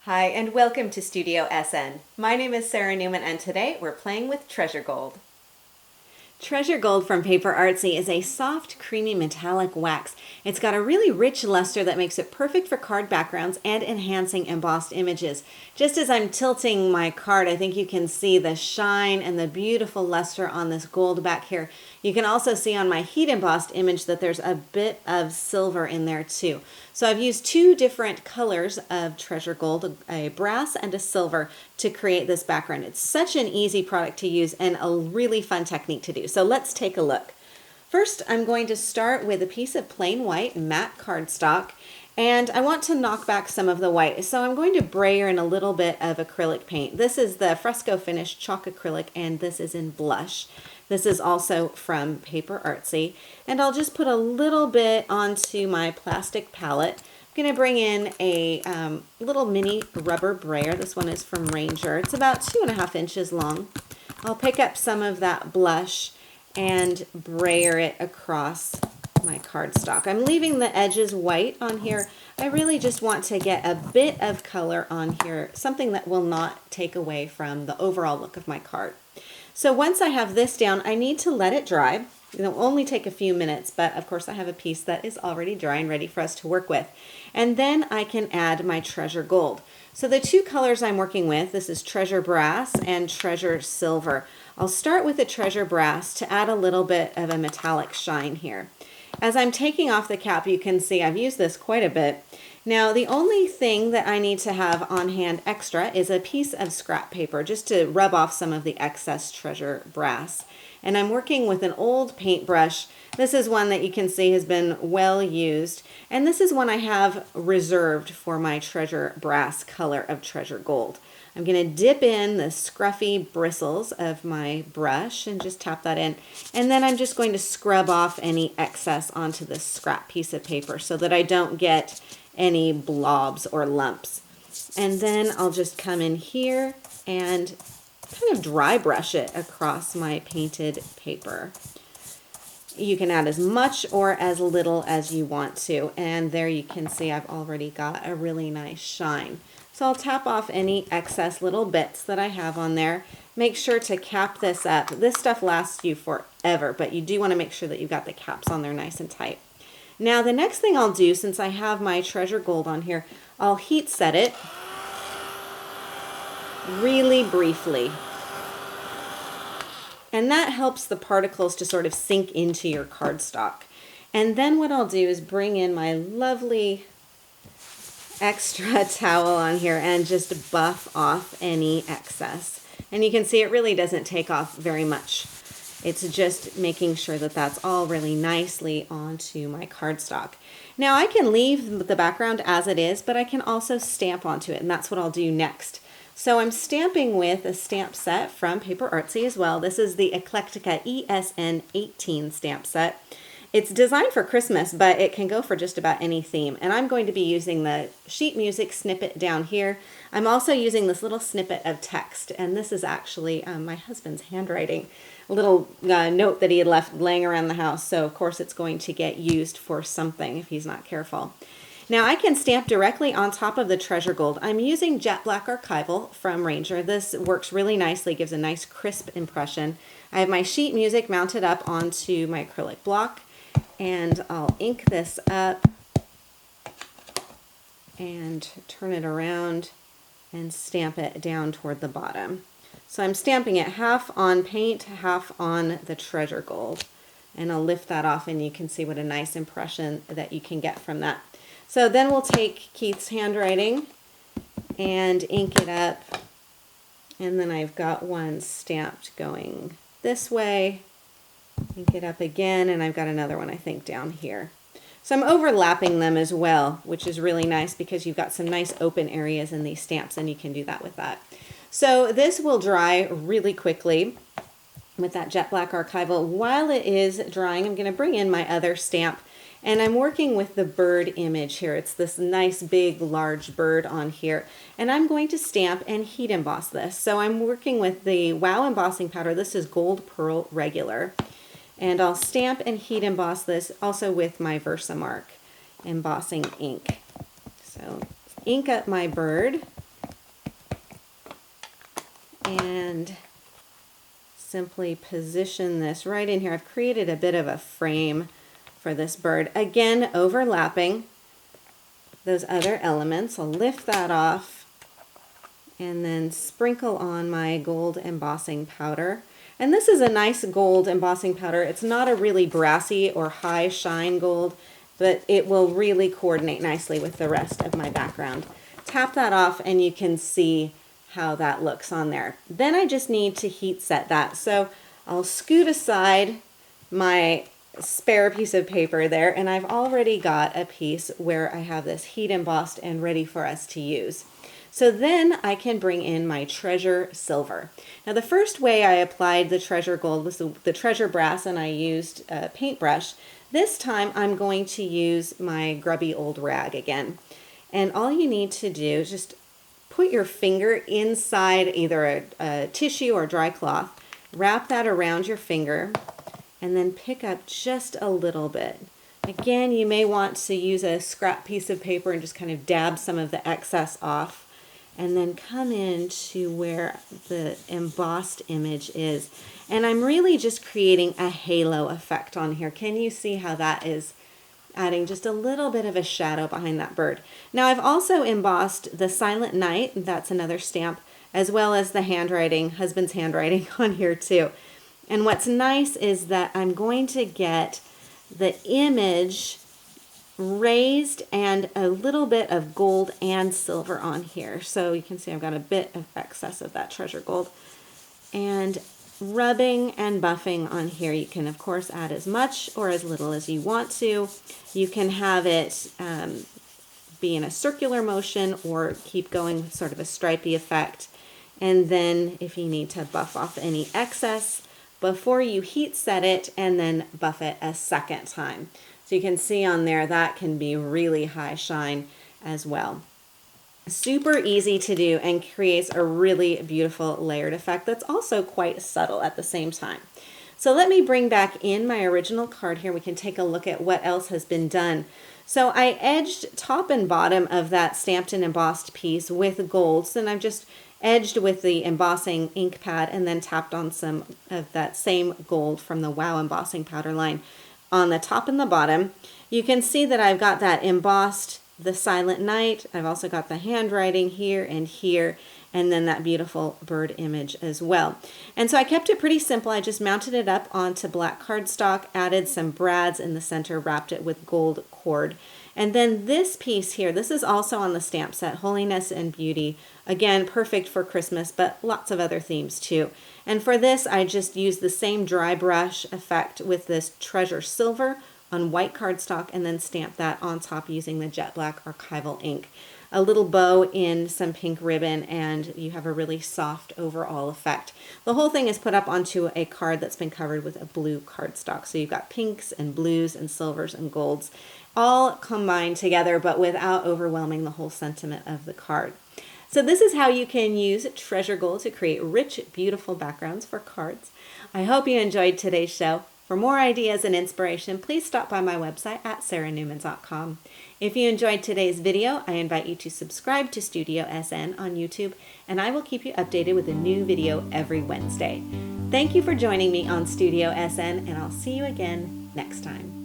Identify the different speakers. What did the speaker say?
Speaker 1: Hi, and welcome to Studio SN. My name is Sara Naumann, and today we're playing with Treasure Gold. Treasure Gold from PaperArtsy is a soft, creamy metallic wax. It's got a really rich luster that makes it perfect for card backgrounds and enhancing embossed images. Just as I'm tilting my card, I think you can see the shine and the beautiful luster on this gold back here. You can also see on my heat embossed image that there's a bit of silver in there too. So I've used two different colors of Treasure Gold, a brass and a silver, to create this background. It's such an easy product to use and a really fun technique to do. So let's take a look. First, I'm going to start with a piece of plain white matte cardstock, and I want to knock back some of the white. So I'm going to brayer in a little bit of acrylic paint. This is the Fresco Finish chalk acrylic, and this is in blush. This is also from PaperArtsy, and I'll just put a little bit onto my plastic palette. I'm going to bring in a little mini rubber brayer. This one is from Ranger. It's about 2.5 inches long. I'll pick up some of that blush and brayer it across my cardstock. I'm leaving the edges white on here. I really just want to get a bit of color on here, something that will not take away from the overall look of my card. So once I have this down, I need to let it dry. It'll only take a few minutes, but of course I have a piece that is already dry and ready for us to work with. And then I can add my Treasure Gold. So the two colors I'm working with, this is Treasure Brass and Treasure Silver. I'll start with the Treasure Brass to add a little bit of a metallic shine here. As I'm taking off the cap, you can see I've used this quite a bit. Now, the only thing that I need to have on hand extra is a piece of scrap paper just to rub off some of the excess Treasure Brass. And I'm working with an old paintbrush. This is one that you can see has been well used. And this is one I have reserved for my Treasure Brass color of Treasure Gold. I'm going to dip in the scruffy bristles of my brush and just tap that in. And then I'm just going to scrub off any excess onto this scrap piece of paper so that I don't get any blobs or lumps. And then I'll just come in here and kind of dry brush it across my painted paper. You can add as much or as little as you want to. And there you can see I've already got a really nice shine. So I'll tap off any excess little bits that I have on there. Make sure to cap this up. This stuff lasts you forever, but you do want to make sure that you've got the caps on there nice and tight. Now the next thing I'll do, since I have my Treasure Gold on here, I'll heat set it really briefly. And that helps the particles to sort of sink into your cardstock. And then what I'll do is bring in my lovely extra towel on here and just buff off any excess. And you can see it really doesn't take off very much. It's just making sure that that's all really nicely onto my cardstock. Now I can leave the background as it is, but I can also stamp onto it, and that's what I'll do next. So I'm stamping with a stamp set from PaperArtsy as well. This is the Eclectica ESN18 stamp set. It's designed for Christmas, but it can go for just about any theme. And I'm going to be using the sheet music snippet down here. I'm also using this little snippet of text, and this is actually my husband's handwriting. A little note that he had left laying around the house, so of course it's going to get used for something if he's not careful. Now I can stamp directly on top of the Treasure Gold. I'm using Jet Black Archival from Ranger. This works really nicely, gives a nice crisp impression. I have my sheet music mounted up onto my acrylic block, and I'll ink this up and turn it around and stamp it down toward the bottom. So I'm stamping it half on paint, half on the Treasure Gold. And I'll lift that off and you can see what a nice impression that you can get from that. So then we'll take Keith's handwriting and ink it up. And then I've got one stamped going this way. Ink it up again, and I've got another one I think down here. So I'm overlapping them as well, which is really nice because you've got some nice open areas in these stamps, and you can do that with that. So this will dry really quickly with that Jet Black Archival. While it is drying, I'm going to bring in my other stamp, and I'm working with the bird image here. It's this nice big large bird on here, and I'm going to stamp and heat emboss this. So I'm working with the Wow embossing powder. This is Gold Pearl Regular. And I'll stamp and heat emboss this also with my Versamark embossing ink. So ink up my bird and simply position this right in here. I've created a bit of a frame for this bird. Again, overlapping those other elements. I'll lift that off and then sprinkle on my gold embossing powder. And this is a nice gold embossing powder. It's not a really brassy or high shine gold, but it will really coordinate nicely with the rest of my background. Tap that off and you can see how that looks on there. Then I just need to heat set that. So I'll scoot aside my spare piece of paper there, and I've already got a piece where I have this heat embossed and ready for us to use. So then I can bring in my treasure silver. Now the first way I applied the treasure gold was the treasure brass, and I used a paintbrush. This time I'm going to use my grubby old rag again. And all you need to do is just put your finger inside either a tissue or dry cloth, wrap that around your finger, and then pick up just a little bit. Again, you may want to use a scrap piece of paper and just kind of dab some of the excess off, and then come in to where the embossed image is. And I'm really just creating a halo effect on here. Can you see how that is adding just a little bit of a shadow behind that bird? Now I've also embossed the Silent Night, that's another stamp, as well as the handwriting, husband's handwriting on here too. And what's nice is that I'm going to get the image raised and a little bit of gold and silver on here. So you can see I've got a bit of excess of that treasure gold. And rubbing and buffing on here, you can of course add as much or as little as you want to. You can have it be in a circular motion or keep going with sort of a stripy effect. And then if you need to buff off any excess before you heat set it, and then buff it a second time. So you can see on there that can be really high shine as well. Super easy to do and creates a really beautiful layered effect that's also quite subtle at the same time. So let me bring back in my original card here. We can take a look at what else has been done. So I edged top and bottom of that stamped and embossed piece with golds, and I've just edged with the embossing ink pad and then tapped on some of that same gold from the Wow embossing powder line on the top and the bottom. You can see that I've got that embossed, the Silent Night. I've also got the handwriting here and here, and then that beautiful bird image as well. And so I kept it pretty simple. I just mounted it up onto black cardstock, added some brads in the center, wrapped it with gold cord. And then this piece here, this is also on the stamp set, Holiness and Beauty. Again, perfect for Christmas, but lots of other themes too. And for this, I just used the same dry brush effect with this treasure silver on white cardstock, and then stamp that on top using the jet black archival ink. A little bow in some pink ribbon, and you have a really soft overall effect. The whole thing is put up onto a card that's been covered with a blue cardstock. So you've got pinks and blues and silvers and golds all combined together, but without overwhelming the whole sentiment of the card. So this is how you can use treasure gold to create rich, beautiful backgrounds for cards. I hope you enjoyed today's show. For more ideas and inspiration, please stop by my website at saranaumann.com. If you enjoyed today's video, I invite you to subscribe to Studio SN on YouTube, and I will keep you updated with a new video every Wednesday. Thank you for joining me on Studio SN, and I'll see you again next time.